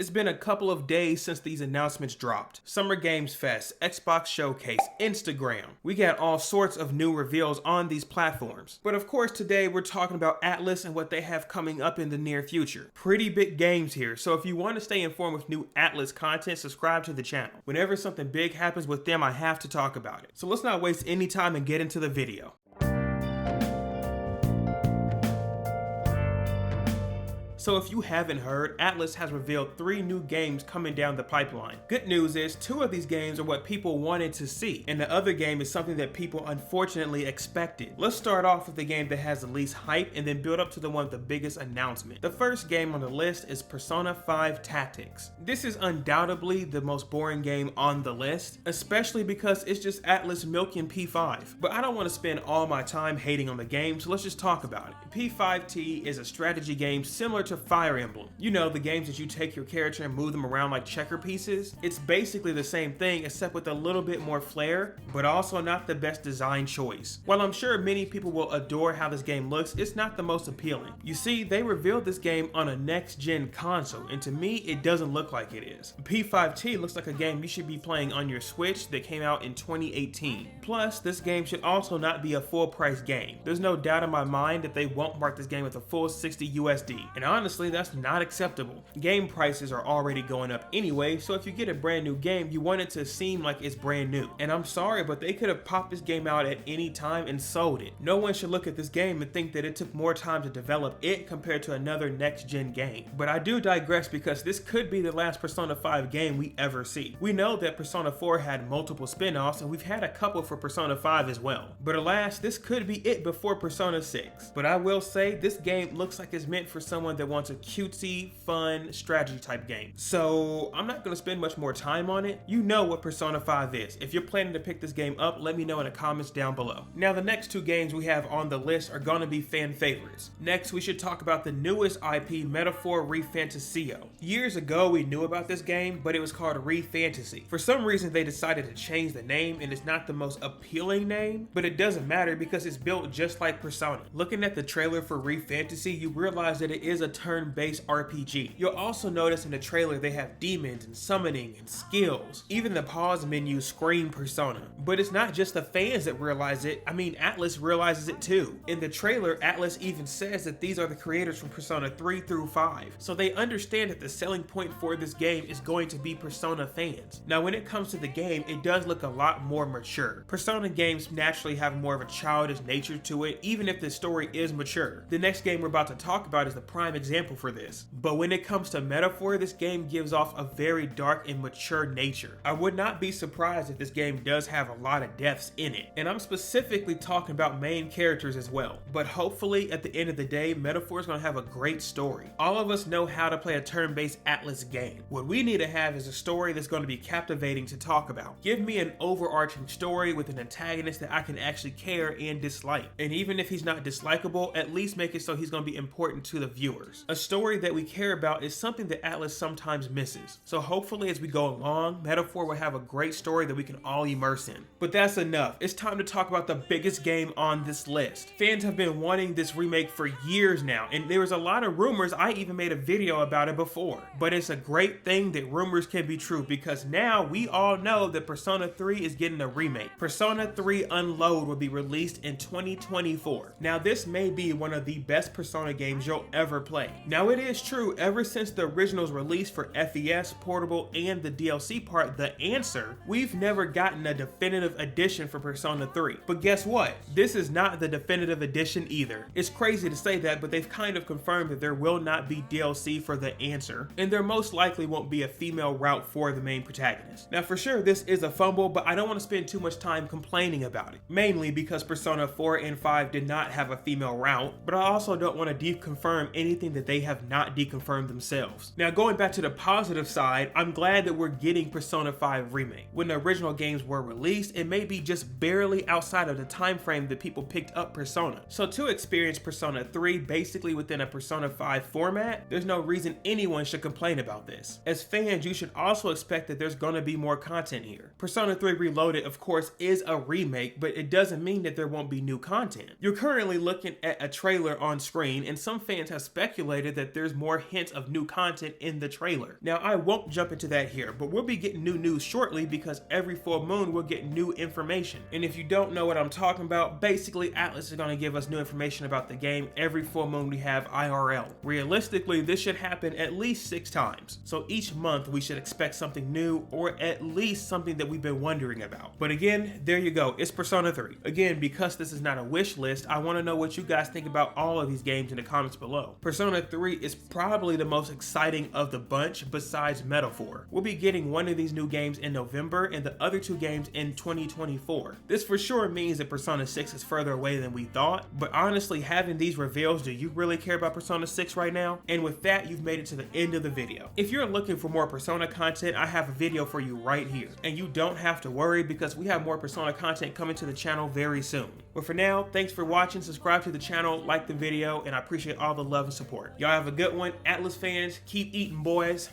It's been a couple of days since these announcements dropped. Summer Games Fest, Xbox Showcase, Instagram. We got all sorts of new reveals on these platforms. But of course today we're talking about Atlus and what they have coming up in the near future. Pretty big games here, so if you want to stay informed with new Atlus content, subscribe to the channel. Whenever something big happens with them, I have to talk about it. So let's not waste any time and get into the video. So if you haven't heard, Atlus has revealed 3 new games coming down the pipeline. Good news is 2 of these games are what people wanted to see, and the other game is something that people unfortunately expected. Let's start off with the game that has the least hype and then build up to the one with the biggest announcement. The first game on the list is Persona 5 Tactics. This is undoubtedly the most boring game on the list, especially because it's just Atlus milking P5. But I don't want to spend all my time hating on the game, so let's just talk about it. P5T is a strategy game similar to Fire Emblem. You know, the games that you take your character and move them around like checker pieces. It's basically the same thing except with a little bit more flair, but also not the best design choice. While I'm sure many people will adore how this game looks, it's not the most appealing. You see, they revealed this game on a next-gen console, and to me, it doesn't look like it is. P5T looks like a game you should be playing on your Switch that came out in 2018. Plus, this game should also not be a full-price game. There's no doubt in my mind that they won't mark this game with a full 60 USD, and honestly, that's not acceptable. Game prices are already going up anyway, so if you get a brand new game, you want it to seem like it's brand new. And I'm sorry, but they could have popped this game out at any time and sold it. No one should look at this game and think that it took more time to develop it compared to another next-gen game. But I do digress because this could be the last Persona 5 game we ever see. We know that Persona 4 had multiple spin-offs, and we've had a couple for Persona 5 as well. But alas, this could be it before Persona 6. But I will say, this game looks like it's meant for someone that wants a cutesy, fun, strategy type game. So I'm not going to spend much more time on it. You know what Persona 5 is. If you're planning to pick this game up, let me know in the comments down below. Now the next 2 games we have on the list are going to be fan favorites. Next, we should talk about the newest IP, Metaphor ReFantasio. Years ago, we knew about this game, but it was called ReFantasy. For some reason, they decided to change the name, and it's not the most appealing name, but it doesn't matter because it's built just like Persona. Looking at the trailer for ReFantasy, you realize that it is a turn-based RPG. You'll also notice in the trailer they have demons and summoning and skills. Even the pause menu scream Persona. But it's not just the fans that realize it, I mean Atlus realizes it too. In the trailer, Atlus even says that these are the creators from Persona 3 through 5. So they understand that the selling point for this game is going to be Persona fans. Now when it comes to the game, it does look a lot more mature. Persona games naturally have more of a childish nature to it, even if the story is mature. The next game we're about to talk about is the prime example for this. But when it comes to Metaphor, this game gives off a very dark and mature nature. I would not be surprised if this game does have a lot of deaths in it. And I'm specifically talking about main characters as well. But hopefully at the end of the day, Metaphor is going to have a great story. All of us know how to play a turn-based Atlus game. What we need to have is a story that's going to be captivating to talk about. Give me an overarching story with an antagonist that I can actually care and dislike. And even if he's not dislikable, at least make it so he's going to be important to the viewers. A story that we care about is something that Atlus sometimes misses. So hopefully as we go along, Metaphor will have a great story that we can all immerse in. But that's enough. It's time to talk about the biggest game on this list. Fans have been wanting this remake for years now, and there was a lot of rumors. I even made a video about it before. But it's a great thing that rumors can be true because now we all know that Persona 3 is getting a remake. Persona 3 Unload will be released in 2024. Now this may be one of the best Persona games you'll ever play. Now it is true, ever since the original's release for FES, Portable, and the DLC part, The Answer, we've never gotten a definitive edition for Persona 3. But guess what? This is not the definitive edition either. It's crazy to say that, but they've kind of confirmed that there will not be DLC for The Answer, and there most likely won't be a female route for the main protagonist. Now for sure this is a fumble, but I don't want to spend too much time complaining about it, mainly because Persona 4 and 5 did not have a female route, but I also don't want to deconfirm anything that they have not deconfirmed themselves. Now going back to the positive side, I'm glad that we're getting Persona 5 Remake. When the original games were released, it may be just barely outside of the time frame that people picked up Persona. So to experience Persona 3 basically within a Persona 5 format, there's no reason anyone should complain about this. As fans, you should also expect that there's going to be more content here. Persona 3 Reloaded, of course, is a remake, but it doesn't mean that there won't be new content. You're currently looking at a trailer on screen, and some fans have speculated speculated that there's more hints of new content in the trailer. Now, I won't jump into that here, but we'll be getting new news shortly because every full moon we'll get new information. And if you don't know what I'm talking about, basically Atlus is going to give us new information about the game every full moon we have IRL. Realistically, this should happen at least 6 times. So each month we should expect something new, or at least something that we've been wondering about. But again, there you go, it's Persona 3. Again, because this is not a wish list, I want to know what you guys think about all of these games in the comments below. Persona 3 is probably the most exciting of the bunch besides Metaphor. We'll be getting one of these new games in November and the other 2 games in 2024. This for sure means that Persona 6 is further away than we thought, but honestly, having these reveals, do you really care about Persona 6 right now? And with that, you've made it to the end of the video. If you're looking for more Persona content, I have a video for you right here. And you don't have to worry because we have more Persona content coming to the channel very soon. But for now, thanks for watching, subscribe to the channel, like the video, and I appreciate all the love and support. Y'all have a good one. Atlus fans, keep eating, boys.